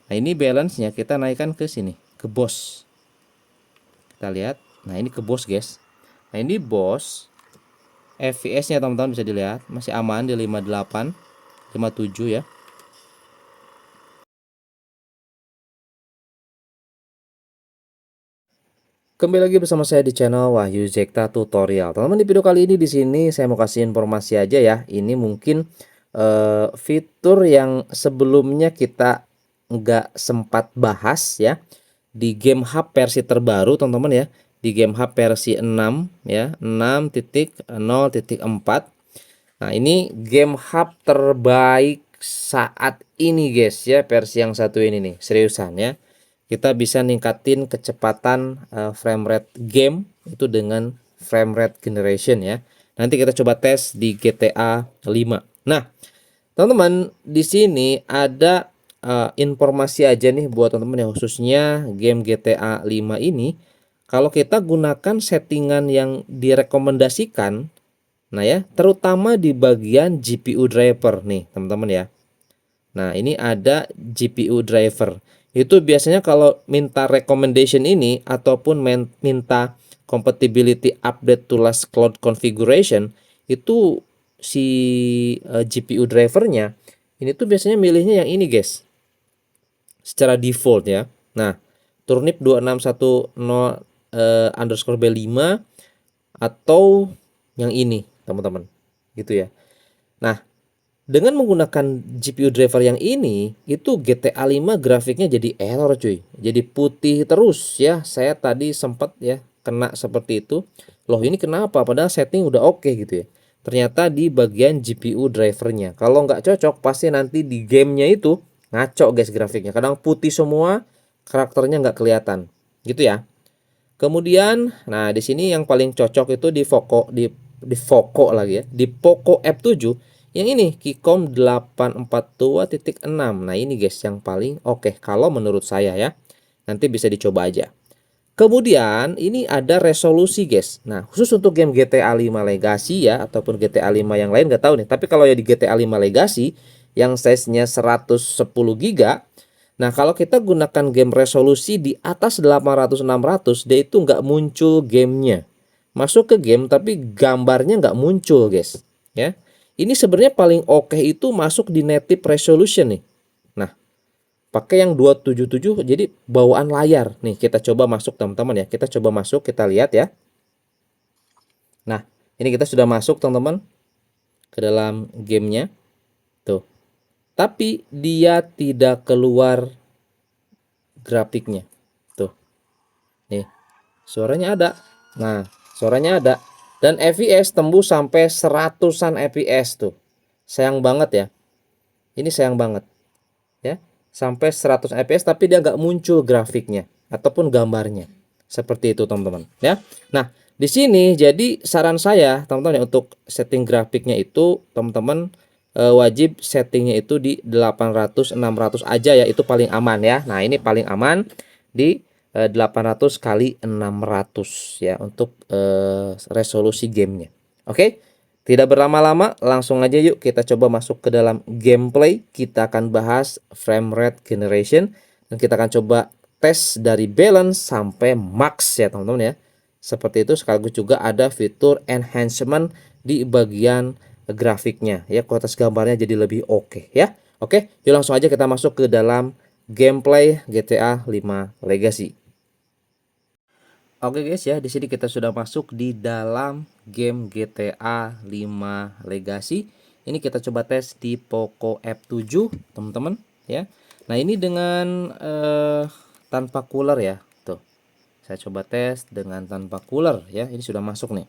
Nah, ini balance-nya kita naikkan ke sini, ke BOS. Kita lihat. Nah, ini ke BOS, guys. Nah, ini BOS. FPS-nya teman-teman bisa dilihat masih aman di 58, 57 ya. Kembali lagi bersama saya di channel Wahyu Zekta Tutorial. Teman-teman, di video kali ini di sini saya mau kasih informasi aja ya. Ini mungkin fitur yang sebelumnya kita nggak sempat bahas ya di Game Hub versi terbaru, teman-teman ya. Di Game Hub versi 6 ya, 6.0.4. Nah, ini Game Hub terbaik saat ini guys ya, versi yang satu ini nih, seriusan ya. Kita bisa ningkatin kecepatan frame rate game itu dengan frame rate generation ya. Nanti kita coba tes di GTA 5. Nah, teman-teman, di sini ada informasi aja nih buat teman-teman yang khususnya game GTA 5 ini. Kalau kita gunakan settingan yang direkomendasikan, nah ya, terutama di bagian GPU driver nih, teman-teman ya. Nah, ini ada GPU driver. Itu biasanya kalau minta recommendation ini ataupun minta compatibility update to last cloud configuration, itu si GPU drivernya ini tuh biasanya milihnya yang ini, guys. Secara default ya. Nah, turnip 2610 underscore B5 atau yang ini, teman-teman. Gitu ya. Nah, dengan menggunakan GPU driver yang ini, itu GTA 5 grafiknya jadi error cuy. Jadi putih terus ya. Saya tadi sempat ya kena seperti itu. Loh, ini kenapa? Padahal setting udah oke gitu ya. Ternyata di bagian GPU drivernya. Kalau nggak cocok, pasti nanti di gamenya itu ngaco guys grafiknya. Kadang putih semua, karakternya nggak kelihatan. Gitu ya. Kemudian, nah di sini yang paling cocok itu di Poco lagi ya, di Poco F7 yang ini Kikom 842.6. Nah, ini guys yang paling oke kalau menurut saya ya. Nanti bisa dicoba aja. Kemudian ini ada resolusi guys. Nah, khusus untuk game GTA 5 Legacy ya ataupun GTA 5 yang lain nggak tahu nih. Tapi kalau ya di GTA 5 Legacy yang size-nya 110 GB. Nah, kalau kita gunakan game resolusi di atas 800-600, dia itu nggak muncul gamenya. Masuk ke game tapi gambarnya nggak muncul, guys. Ya, ini sebenarnya paling oke itu masuk di native resolution nih. Nah, pakai yang 277 jadi bawaan layar. Nih, kita coba masuk teman-teman ya. Kita coba masuk, kita lihat ya. Nah, ini kita sudah masuk teman-teman ke dalam gamenya. Tuh. Tapi dia tidak keluar grafiknya. Tuh. Nih, suaranya ada. Nah, suaranya ada. Dan FPS tembus sampai seratusan FPS tuh. Sayang banget ya. Ini sayang banget. Ya. Sampai 100 FPS tapi dia nggak muncul grafiknya ataupun gambarnya. Seperti itu teman-teman. Ya. Nah, di sini jadi saran saya teman-teman ya, untuk setting grafiknya itu teman-teman wajib settingnya itu di 800 600 aja ya, itu paling aman ya. Nah, ini paling aman di 800 kali 600 ya untuk resolusi gamenya. Oke, tidak berlama-lama langsung aja yuk kita coba masuk ke dalam gameplay. Kita akan bahas frame rate generation dan kita akan coba tes dari balance sampai max ya teman-teman ya. Seperti itu, sekaligus juga ada fitur enhancement di bagian grafiknya ya, kualitas gambarnya jadi lebih oke ya. Oke, yuk langsung aja kita masuk ke dalam gameplay GTA 5 Legacy. Oke guys ya, di sini kita sudah masuk di dalam game GTA 5 Legacy. Ini kita coba tes di Poco F7, teman-teman ya. Nah, ini dengan tanpa cooler ya. Tuh. Saya coba tes dengan tanpa cooler ya. Ini sudah masuk nih.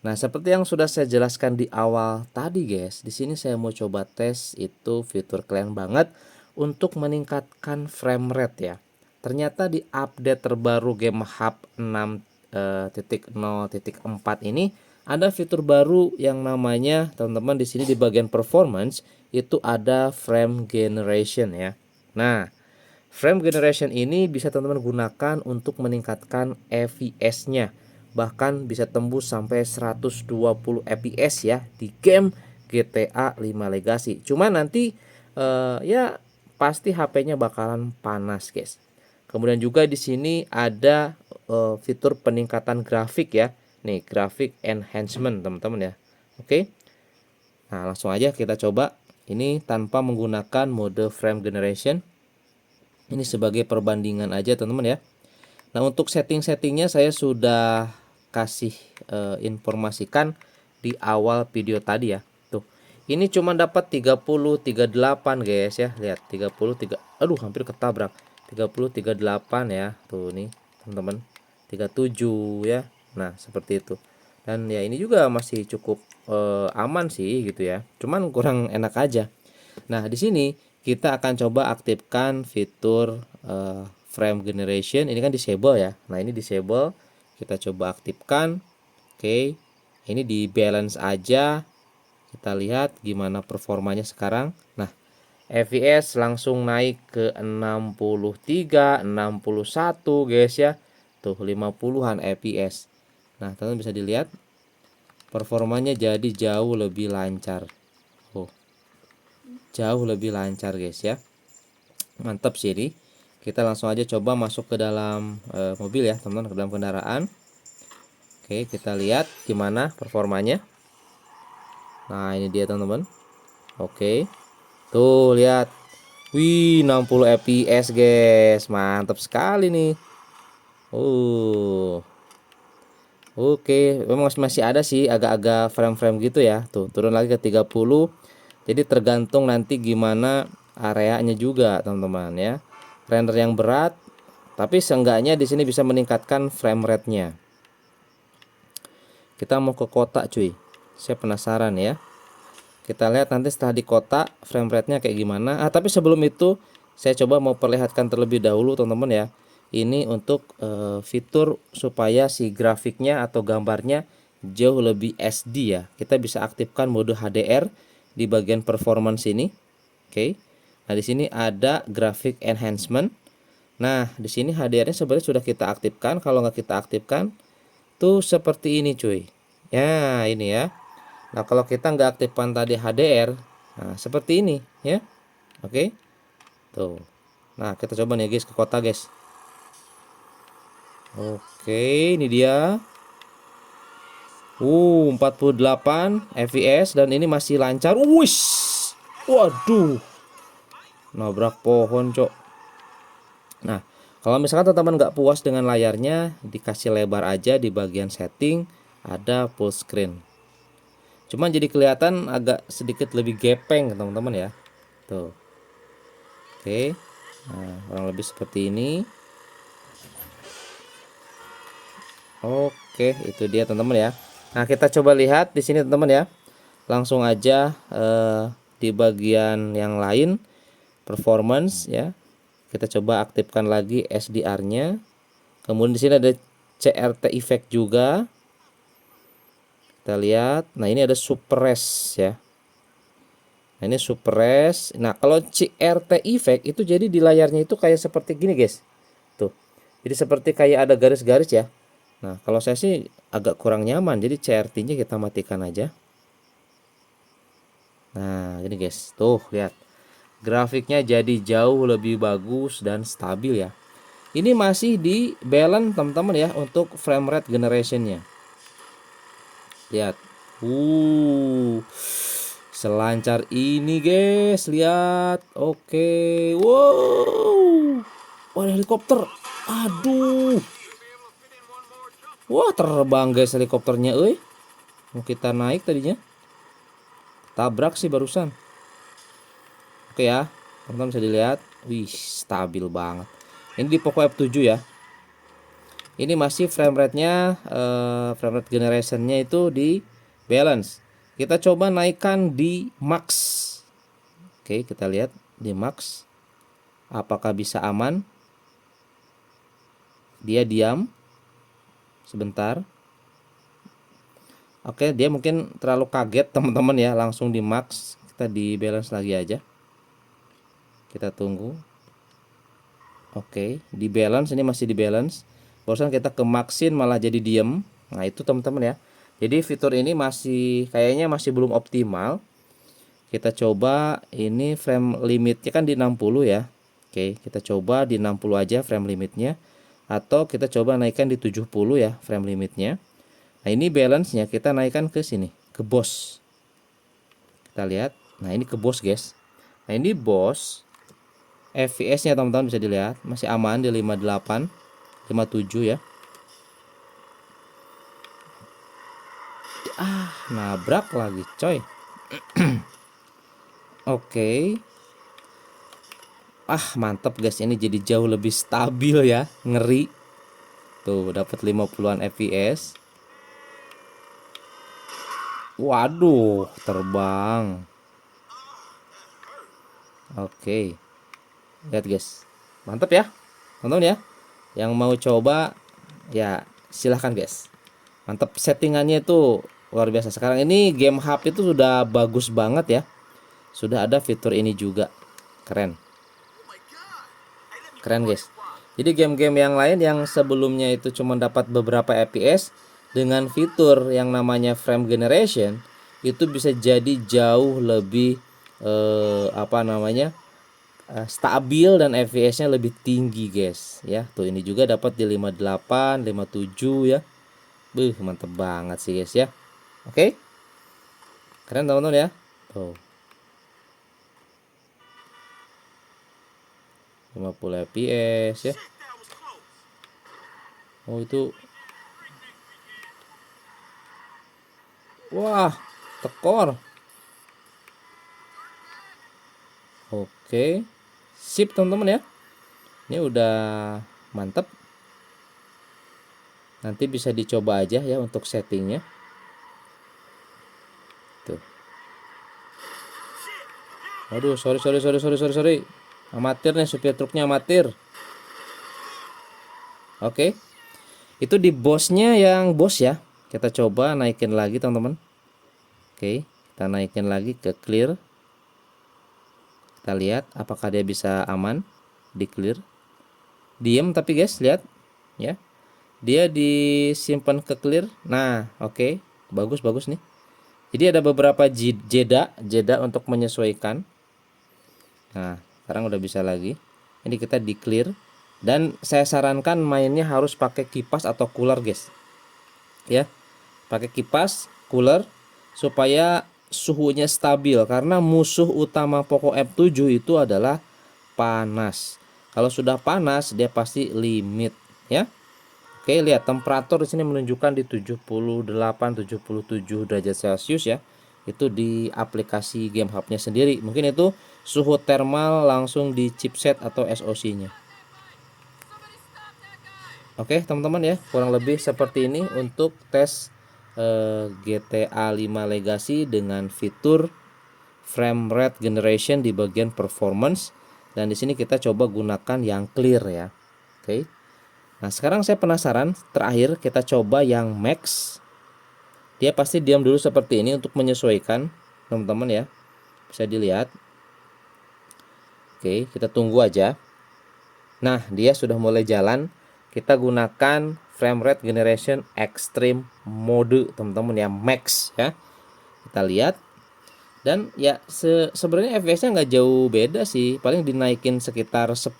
Nah, seperti yang sudah saya jelaskan di awal tadi guys, di sini saya mau coba tes itu fitur keren banget untuk meningkatkan frame rate ya. Ternyata di update terbaru Game Hub 6.0.4 ini ada fitur baru yang namanya teman-teman di sini di bagian performance itu ada frame generation ya. Nah, frame generation ini bisa teman-teman gunakan untuk meningkatkan FPS-nya. Bahkan bisa tembus sampai 120 FPS ya di game GTA 5 Legacy. Cuma nanti ya pasti HP-nya bakalan panas, guys. Kemudian juga di sini ada fitur peningkatan grafik ya. Nih, grafik enhancement, teman-teman ya. Oke. Nah, langsung aja kita coba. Ini tanpa menggunakan mode frame generation. Ini sebagai perbandingan aja, teman-teman ya. Nah, untuk setting-settingnya saya sudah kasih informasikan di awal video tadi ya. Tuh. Ini cuma dapat 3038 guys ya. Lihat 33. Aduh, hampir ketabrak. 3038 ya. Tuh nih, teman-teman. 37 ya. Nah, seperti itu. Dan ya ini juga masih cukup aman sih gitu ya. Cuman kurang enak aja. Nah, di sini kita akan coba aktifkan fitur frame generation. Ini kan disable ya. Nah, ini disable. Kita coba aktifkan. Oke. Ini di balance aja. Kita lihat gimana performanya sekarang. Nah, FPS langsung naik ke 63, 61 guys ya. Tuh 50-an FPS. Nah, teman-teman bisa dilihat performanya jadi jauh lebih lancar. Oh, jauh lebih lancar guys ya. Mantap sih ini. Kita langsung aja coba masuk ke dalam mobil ya teman-teman, ke dalam kendaraan. Oke, kita lihat gimana performanya. Nah, ini dia teman-teman. Oke. Tuh lihat. Wih, 60 fps guys. Mantap sekali nih. Oke, memang masih ada sih agak-agak frame-frame gitu ya. Tuh, turun lagi ke 30. Jadi tergantung nanti gimana areanya juga, teman-teman ya. Render yang berat, tapi seenggaknya di sini bisa meningkatkan frame rate-nya. Kita mau ke kota, cuy. Saya penasaran ya. Kita lihat nanti setelah di kota frame rate-nya kayak gimana. Tapi sebelum itu saya coba mau perlihatkan terlebih dahulu, teman-teman ya. Ini untuk fitur supaya si grafiknya atau gambarnya jauh lebih SD ya. Kita bisa aktifkan mode HDR di bagian performance ini. Oke. Nah, di sini ada graphic enhancement. Nah, di sini HDR-nya sebenarnya sudah kita aktifkan. Kalau nggak kita aktifkan tuh seperti ini, cuy. Ya, ini ya. Nah, kalau kita nggak aktifkan tadi HDR, nah seperti ini ya. Oke. Tuh. Nah, kita coba nih guys ke kota, guys. Oke, ini dia. 48 fps dan ini masih lancar. Wush. Waduh. Nabrak pohon, cok. Nah, kalau misalkan teman-teman nggak puas dengan layarnya, dikasih lebar aja di bagian setting, ada full screen. Cuman jadi kelihatan agak sedikit lebih gepeng, teman-teman ya. Tuh. Oke. Nah, kurang lebih seperti ini. Oke, itu dia teman-teman ya. Nah, kita coba lihat di sini teman-teman ya. Langsung aja di bagian yang lain performance ya. Kita coba aktifkan lagi SDR-nya. Kemudian di sini ada CRT effect juga. Kita lihat. Nah, ini ada suppress ya. Nah, ini suppress. Nah, kalau CRT effect itu jadi di layarnya itu kayak seperti gini, guys. Tuh. Jadi seperti kayak ada garis-garis ya. Nah, kalau saya sih agak kurang nyaman, jadi CRT-nya kita matikan aja. Nah, ini guys, tuh lihat. Grafiknya jadi jauh lebih bagus dan stabil ya. Ini masih di balance teman-teman ya untuk frame rate generationnya. Lihat. Selancar ini guys, lihat. Oke. Wow. Wah, helikopter. Aduh. Wah, terbang guys helikopternya, mau kita naik tadinya. Tabrak sih barusan. Oke ya, teman-teman bisa dilihat. Wih, stabil banget. Ini di Poco F7 ya. Ini masih frame rate-nya frame rate generation-nya itu di balance. Kita coba naikkan di max. Oke, kita lihat di max. Apakah bisa aman? Dia diam sebentar. Oke, dia mungkin terlalu kaget teman-teman ya, langsung di max. Kita di balance lagi aja. Kita tunggu. Oke, di balance, ini masih di balance. Barusan kita ke maxin malah jadi diem. Nah, itu teman-teman ya. Jadi fitur ini masih kayaknya masih belum optimal. Kita coba ini frame limitnya kan di 60 ya. Oke, kita coba di 60 aja frame limitnya. Atau kita coba naikkan di 70 ya frame limitnya. Nah ini balance-nya kita naikkan ke sini, ke boss. Kita lihat, nah ini ke boss guys. Nah ini boss, FPS-nya teman-teman bisa dilihat masih aman di 58, 57 ya. Nabrak lagi coy. Oke. Mantap guys, ini jadi jauh lebih stabil ya, ngeri. Tuh, dapat 50-an FPS. Waduh, terbang. Oke. Lihat guys. Mantap ya. Teman-teman ya. Yang mau coba ya silahkan guys. Mantap, settingannya itu luar biasa. Sekarang ini game hub itu sudah bagus banget ya. Sudah ada fitur ini juga. Keren. Keren guys. Jadi game-game yang lain yang sebelumnya itu cuma dapat beberapa FPS, dengan fitur yang namanya frame generation itu bisa jadi jauh lebih stabil dan FPS-nya lebih tinggi guys ya. Tuh ini juga dapat di 58, 57 ya. Mantep banget sih guys ya. Oke. Keren teman-teman ya. Tuh. 50 fps ya. Oh itu. Wah, tekor. Oke. Sip teman-teman ya. Ini udah mantep. Nanti bisa dicoba aja ya untuk settingnya. Tuh. Waduh, sorry. Amatir nih, supir truknya amatir. Oke. Itu di bosnya yang bos ya. Kita coba naikin lagi teman-teman. Oke, kita naikin lagi ke clear. Kita lihat apakah dia bisa aman di clear. Diem tapi guys, lihat ya. Dia disimpan ke clear. Nah, oke. Bagus nih. Jadi ada beberapa jeda untuk menyesuaikan. Nah, sekarang udah bisa lagi. Ini kita di clear. Dan saya sarankan mainnya harus pakai kipas atau cooler guys. Ya. Pakai kipas, cooler supaya suhunya stabil, karena musuh utama Poco F7 itu adalah panas. Kalau sudah panas dia pasti limit ya. Oke, lihat temperatur di sini menunjukkan di 78 77 derajat Celcius ya. Itu di aplikasi Game Hub-nya sendiri. Mungkin itu suhu thermal langsung di chipset atau SoC-nya. Oke, teman-teman ya, kurang lebih seperti ini untuk tes GTA 5 Legacy dengan fitur frame rate generation di bagian performance, dan di sini kita coba gunakan yang clear ya. Oke. Nah, sekarang saya penasaran, terakhir kita coba yang max. Dia pasti diam dulu seperti ini untuk menyesuaikan, teman-teman ya. Bisa dilihat. Oke, kita tunggu aja. Nah, dia sudah mulai jalan. Kita gunakan frame rate generation extreme mode teman-teman ya, max ya. Kita lihat, dan ya sebenarnya FPS-nya nggak jauh beda sih, paling dinaikin sekitar 10%.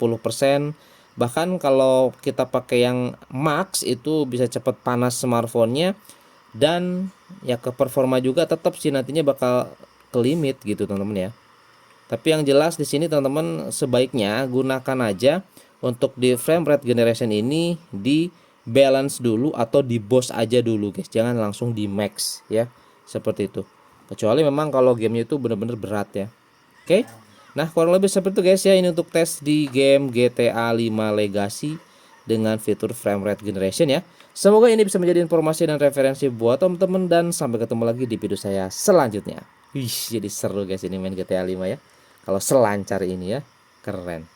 Bahkan kalau kita pakai yang max itu bisa cepat panas smartphone-nya, dan ya ke performa juga tetap sih nantinya bakal ke limit gitu teman-teman ya. Tapi yang jelas di sini teman-teman sebaiknya gunakan aja untuk di frame rate generation ini di balance dulu atau di boss aja dulu guys, jangan langsung di max ya, seperti itu. Kecuali memang kalau gamenya itu benar-benar berat ya. Oke. Nah, kurang lebih seperti itu guys ya, ini untuk tes di game GTA 5 Legacy dengan fitur frame rate generation ya. Semoga ini bisa menjadi informasi dan referensi buat teman-teman, dan sampai ketemu lagi di video saya selanjutnya. Wih, jadi seru guys ini main GTA 5 ya. Kalau selancar ini ya, keren.